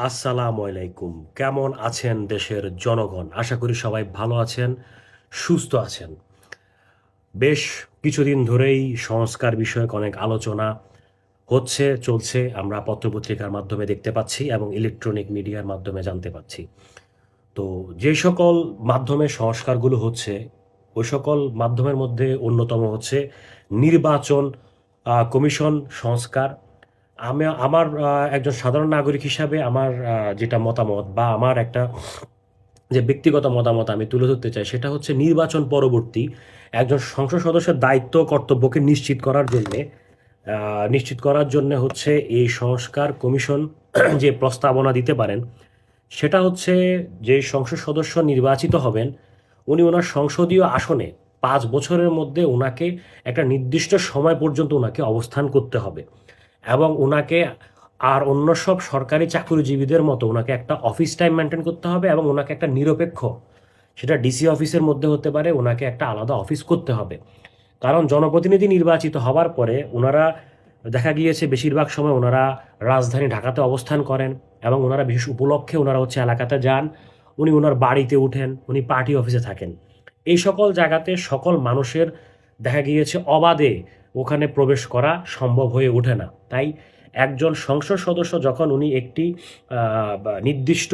আসসালামু আলাইকুম। কেমন আছেন দেশের জনগণ? আশা করি সবাই ভালো আছেন, সুস্থ আছেন। বেশ কিছুদিন ধরেই সংস্কার বিষয়ক অনেক আলোচনা চলছে। আমরা পত্রপত্রিকার মাধ্যমে দেখতে পাচ্ছি এবং ইলেকট্রনিক মিডিয়ার মাধ্যমে জানতে পাচ্ছি। তো যে সকল মাধ্যমে সংস্কারগুলো হচ্ছে, ওই সকল মাধ্যমের মধ্যে অন্যতম হচ্ছে নির্বাচন কমিশন সংস্কার। আমার একজন সাধারণ নাগরিক হিসাবে আমার যেটা মতামত বা আমার একটা যে ব্যক্তিগত মতামত আমি তুলে ধরতে চাই সেটা হচ্ছে নির্বাচন পরবর্তী একজন সংসদ সদস্যের দায়িত্ব কর্তব্যকে নিশ্চিত করার জন্য হচ্ছে এই সংস্কার কমিশন যে প্রস্তাবনা দিতে পারেন সেটা হচ্ছে যে সংসদ সদস্য নির্বাচিত হবেন উনি ওনার সংসদীয় আসনে 5 বছরের মধ্যে ওনাকে একটা নির্দিষ্ট সময় পর্যন্ত ওনাকে অবস্থান করতে হবে এবং ওনাকে আর অন্য সব সরকারি চাকরিজীবীদের মতো ওনাকে একটা অফিস টাইম মেনটেন করতে হবে এবং ওনাকে একটা নিরপেক্ষ, সেটা ডিসি অফিসের মধ্যে হতে পারে, ওনাকে একটা আলাদা অফিস করতে হবে। কারণ জনপ্রতিনিধি নির্বাচিত হবার পরে ওনারা দেখা গিয়েছে বেশিরভাগ সময় ওনারা রাজধানী ঢাকাতে অবস্থান করেন এবং ওনারা বিশেষ উপলক্ষে ওনারা হচ্ছে এলাকাতে যান, উনি ওনার বাড়িতে উঠেন, উনি পার্টি অফিসে থাকেন। এই সকল জায়গাতে সকল মানুষের দেখা গিয়েছে অবাধে ওখানে প্রবেশ করা সম্ভব হয়ে ওঠে না। তাই একজন সংসদ সদস্য যখন উনি একটি নির্দিষ্ট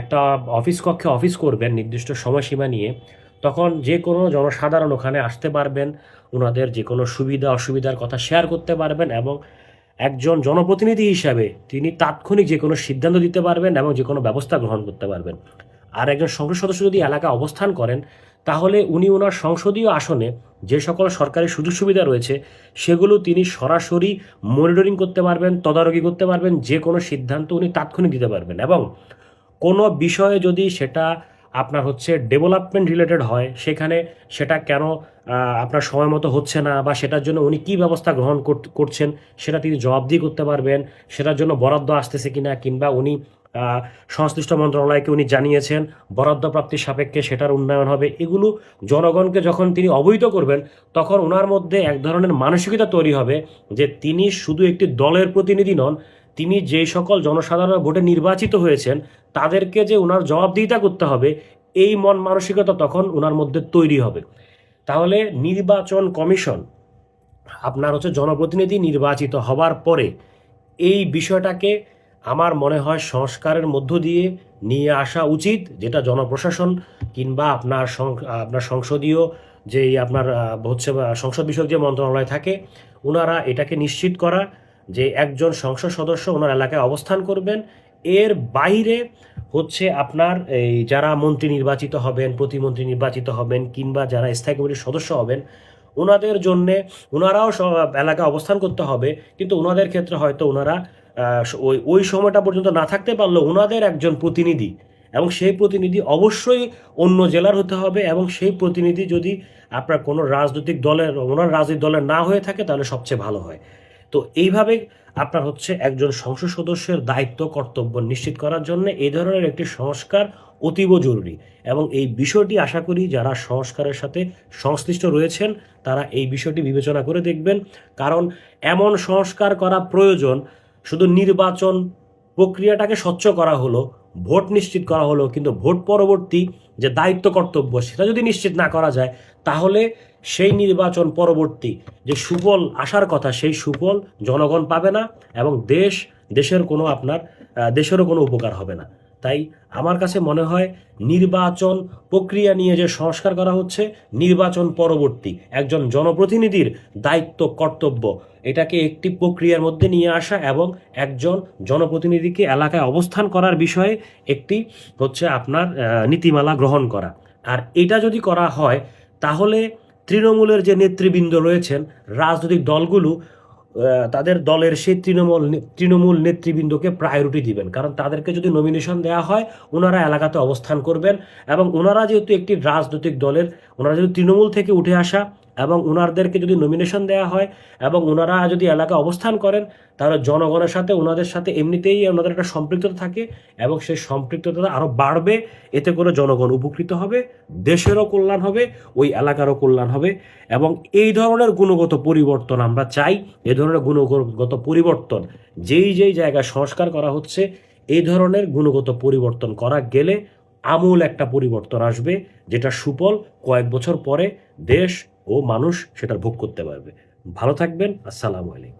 একটা অফিস কক্ষে অফিস করবেন নির্দিষ্ট সময়সীমা নিয়ে, তখন যে কোনো জনসাধারণ ওখানে আসতে পারবেন, ওনাদের যে কোনো সুবিধা অসুবিধার কথা শেয়ার করতে পারবেন এবং একজন জনপ্রতিনিধি হিসাবে তিনি তাৎক্ষণিক যে কোনো সিদ্ধান্ত দিতে পারবেন এবং যে কোনো ব্যবস্থা গ্রহণ করতে পারবেন। আর একজন সংসদ সদস্য যদি এলাকায় অবস্থান করেন তাহলে উনি ওনার সংসদীয় আসনে যে সকল সরকারি সুযোগ সুবিধা রয়েছে সেগুলো তিনি সরাসরি মনিটরিং করতে পারবেন, তদারকি করতে পারবেন, যে কোনো সিদ্ধান্ত উনি তাৎক্ষণিক দিতে পারবেন এবং কোনো বিষয়ে যদি সেটা আপনার হচ্ছে ডেভেলপমেন্ট রিলেটেড হয় সেখানে সেটা কেন আপনার সময় মতো হচ্ছে না বা সেটার জন্য উনি কী ব্যবস্থা গ্রহণ করছেন সেটা তিনি জবাবদিহি করতে পারবেন। সেটার জন্য বরাদ্দ আসতেছে কিনা কিংবা উনি সংশ্লিষ্ট মন্ত্রণালয়কে উনি জানিয়েছেন বরাদ্দ প্রাপ্তির সাপেক্ষে সেটার উন্নয়ন হবে, এগুলো জনগণকে যখন তিনি অবহিত করবেন তখন ওনার মধ্যে এক ধরনের মানসিকতা তৈরি হবে যে তিনি শুধু একটি দলের প্রতিনিধি নন, তিনি যেই সকল জনসাধারণ ভোটে নির্বাচিত হয়েছেন তাদেরকে যে ওনার জবাবদিহিতা করতে হবে এই মন মানসিকতা তখন ওনার মধ্যে তৈরি হবে। তাহলে নির্বাচন কমিশন আপনার হচ্ছে জনপ্রতিনিধি নির্বাচিত হবার পরে এই বিষয়টাকে আমার মনে হয় সংস্কারের মধ্য দিয়ে নিয়ে আসা উচিত, যেটা জনপ্রশাসন কিংবা আপনার সংসদীয় যেই আপনার হচ্ছে সংসদ বিষয়ক যে মন্ত্রণালয় থাকে ওনারা এটাকে নিশ্চিত করা যে একজন সংসদ সদস্য ওনার এলাকায় অবস্থান করবেন। এর বাইরে হচ্ছে আপনার এই যারা মন্ত্রী নির্বাচিত হবেন, প্রতিমন্ত্রী নির্বাচিত হবেন কিংবা যারা স্থায়ী কমিটির সদস্য হবেন ওনাদের জন্যে ওনারাও এলাকায় অবস্থান করতে হবে, কিন্তু ওনাদের ক্ষেত্রে হয়তো ওনারা ওই ওই সময়টা পর্যন্ত না থাকতে পারলেও ওনাদের একজন প্রতিনিধি এবং সেই প্রতিনিধি অবশ্যই অন্য জেলার হতে হবে এবং সেই প্রতিনিধি যদি আপনার কোনো ওনার রাজনৈতিক দলের না হয়ে থাকে তাহলে সবচেয়ে ভালো হয়। তো এইভাবে আপনার হচ্ছে একজন সংসদ সদস্যের দায়িত্ব কর্তব্য নিশ্চিত করার জন্য এই ধরনের একটি সংস্কার অতীব জরুরি এবং এই বিষয়টি আশা করি যারা সংস্কারের সাথে সংশ্লিষ্ট রয়েছেন তারা এই বিষয়টি বিবেচনা করে দেখবেন। কারণ এমন সংস্কার করা প্রয়োজন, শুধু নির্বাচন প্রক্রিয়াটাকে স্বচ্ছ করা হলো, ভোট নিশ্চিত করা হলো, কিন্তু ভোট পরবর্তী যে দায়িত্ব কর্তব্য সেটা যদি নিশ্চিত না করা যায় তাহলে সেই নির্বাচন পরবর্তী যে সুফল আসার কথা সেই সুফল জনগণ পাবে না এবং দেশেরও কোনো উপকার হবে না। তাই আমার কাছে মনে হয় নির্বাচন প্রক্রিয়া নিয়ে যে সংস্কার করা হচ্ছে, নির্বাচন পরবর্তী একজন জনপ্রতিনিধির দায়িত্ব কর্তব্য এটাকে একটি প্রক্রিয়ার মধ্যে নিয়ে আসা এবং একজন জনপ্রতিনিধিকে এলাকায় অবস্থান করার বিষয়ে একটি হচ্ছে আপনার নীতিমালা গ্রহণ করা। আর এটা যদি করা হয় তাহলে তৃণমূলের যে নেতৃবৃন্দ রয়েছেন, রাজনৈতিক দলগুলো তাদের দলের সেই তৃণমূল নেতৃবৃন্দকে প্রায়োরিটি দিবেন, কারণ তাদেরকে যদি নমিনেশন দেওয়া হয় ওনারা এলাকাতে অবস্থান করবেন এবং ওনারা যেহেতু একটি রাজনৈতিক দলের, ওনারা যদি তৃণমূল থেকে উঠে আসা এবং ওনাদেরকে যদি নমিনেশন দেওয়া হয় এবং ওনারা যদি এলাকায় অবস্থান করেন তাহলে জনগণের সাথে ওনাদের সাথে এমনিতেই ওনাদের একটা সম্পৃক্ততা থাকে এবং সেই সম্পৃক্ততা আরও বাড়বে। এতে করে জনগণ উপকৃত হবে, দেশেরও কল্যাণ হবে, ওই এলাকারও কল্যাণ হবে এবং এই ধরনের গুণগত পরিবর্তন আমরা চাই। এ ধরনের গুণগত পরিবর্তন যেই জায়গায় সংস্কার করা হচ্ছে এই ধরনের গুণগত পরিবর্তন করা গেলে আমূল একটা পরিবর্তন আসবে, যেটা সুফল কয়েক বছর পরে দেশ ও মানুষ সেটার ভোগ করতে পারবে। ভালো থাকবেন। আসসালামু আলাইকুম।